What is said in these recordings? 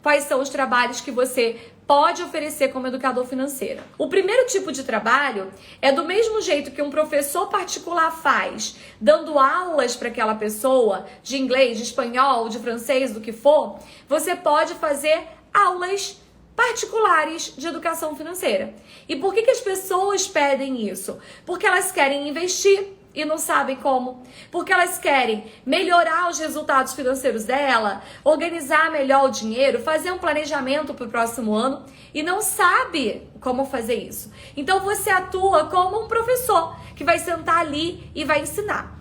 Quais são os trabalhos que você pode oferecer como educador financeiro? O primeiro tipo de trabalho é do mesmo jeito que um professor particular faz, dando aulas para aquela pessoa de inglês, de espanhol, de francês, do que for, você pode fazer aulas particulares de educação financeira. E por que as pessoas pedem isso? Porque elas querem investir e não sabem como, porque elas querem melhorar os resultados financeiros dela, organizar melhor o dinheiro, fazer um planejamento para o próximo ano e não sabe como fazer isso. Então você atua como um professor que vai sentar ali e vai ensinar.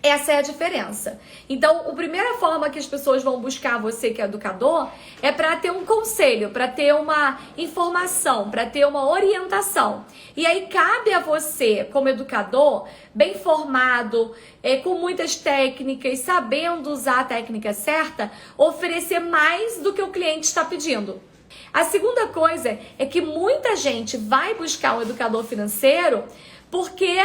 Essa é a diferença. Então, a primeira forma que as pessoas vão buscar você que é educador é para ter um conselho, para ter uma informação, para ter uma orientação. E aí cabe a você, como educador, bem formado, com muitas técnicas, sabendo usar a técnica certa, oferecer mais do que o cliente está pedindo. A segunda coisa é que muita gente vai buscar um educador financeiro porque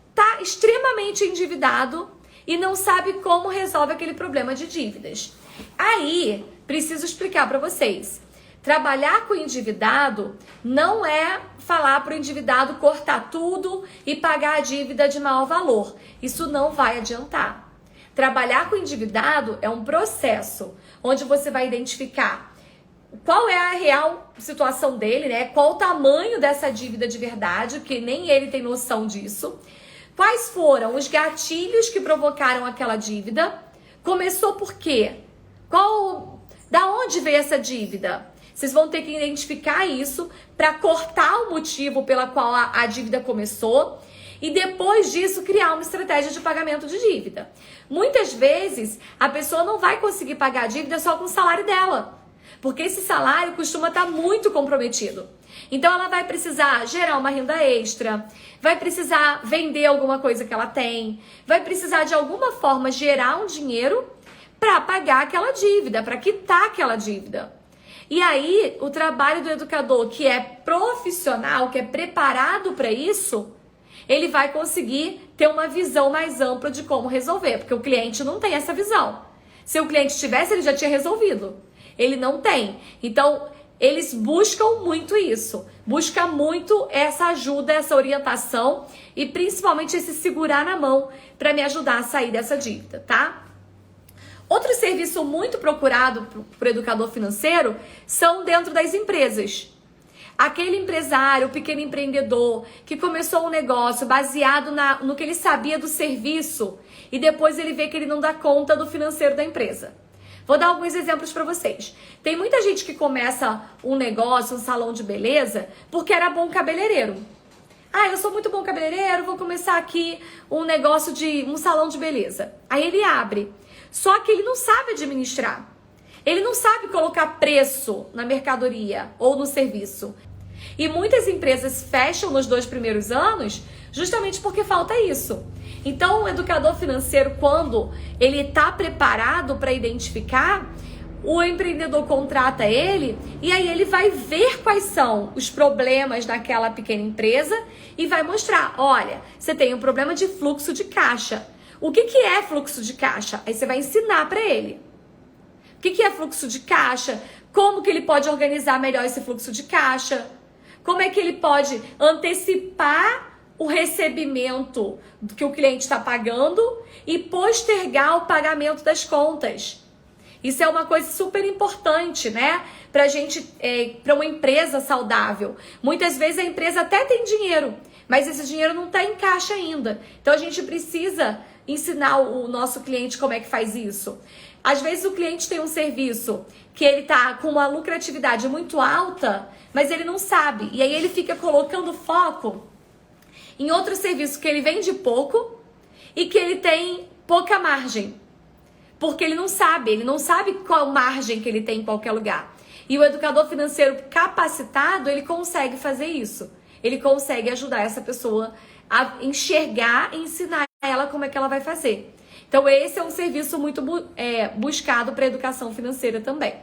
está extremamente endividado e não sabe como resolve aquele problema de dívidas. Aí, preciso explicar para vocês. Trabalhar com o endividado não é falar para o endividado cortar tudo e pagar a dívida de maior valor. Isso não vai adiantar. Trabalhar com o endividado é um processo onde você vai identificar qual é a real situação dele, né? Qual o tamanho dessa dívida de verdade, que nem ele tem noção disso. Quais foram os gatilhos que provocaram aquela dívida? Começou por quê? Da onde veio essa dívida? Vocês vão ter que identificar isso para cortar o motivo pela qual a dívida começou e depois disso criar uma estratégia de pagamento de dívida. Muitas vezes a pessoa não vai conseguir pagar a dívida só com o salário dela, porque esse salário costuma estar muito comprometido. Então ela vai precisar gerar uma renda extra, vai precisar vender alguma coisa que ela tem, vai precisar de alguma forma gerar um dinheiro para pagar aquela dívida, para quitar aquela dívida. E aí o trabalho do educador que é profissional, que é preparado para isso, ele vai conseguir ter uma visão mais ampla de como resolver, porque o cliente não tem essa visão. Se o cliente tivesse, ele já tinha resolvido. Ele não tem. Então, eles buscam muito isso. Busca muito essa ajuda, essa orientação e principalmente esse segurar na mão para me ajudar a sair dessa dívida, tá? Outro serviço muito procurado por educador financeiro são dentro das empresas. Aquele empresário, pequeno empreendedor, que começou um negócio baseado no que ele sabia do serviço e depois ele vê que ele não dá conta do financeiro da empresa. Vou dar alguns exemplos para vocês. Tem muita gente que começa um negócio, um salão de beleza, porque era bom cabeleireiro. Ah, eu sou muito bom cabeleireiro, vou começar aqui um negócio de um salão de beleza. Aí ele abre. Só que ele não sabe administrar. Ele não sabe colocar preço na mercadoria ou no serviço. E muitas empresas fecham nos 2 primeiros anos justamente porque falta isso. Então, o educador financeiro, quando ele está preparado para identificar, o empreendedor contrata ele e aí ele vai ver quais são os problemas daquela pequena empresa e vai mostrar, olha, você tem um problema de fluxo de caixa. O que é fluxo de caixa? Aí você vai ensinar para ele. O que é fluxo de caixa? Como que ele pode organizar melhor esse fluxo de caixa? Como é que ele pode antecipar o recebimento que o cliente está pagando e postergar o pagamento das contas? Isso é uma coisa super importante, né? Pra gente, para uma empresa saudável. Muitas vezes a empresa até tem dinheiro, mas esse dinheiro não está em caixa ainda. Então a gente precisa ensinar o nosso cliente como é que faz isso. Às vezes o cliente tem um serviço que ele tá com uma lucratividade muito alta, mas ele não sabe. E aí ele fica colocando foco em outro serviço que ele vende pouco e que ele tem pouca margem. Porque ele não sabe qual margem que ele tem em qualquer lugar. E o educador financeiro capacitado, ele consegue fazer isso. Ele consegue ajudar essa pessoa a enxergar e ensinar ela como é que ela vai fazer. Então esse é um serviço muito buscado para a educação financeira também.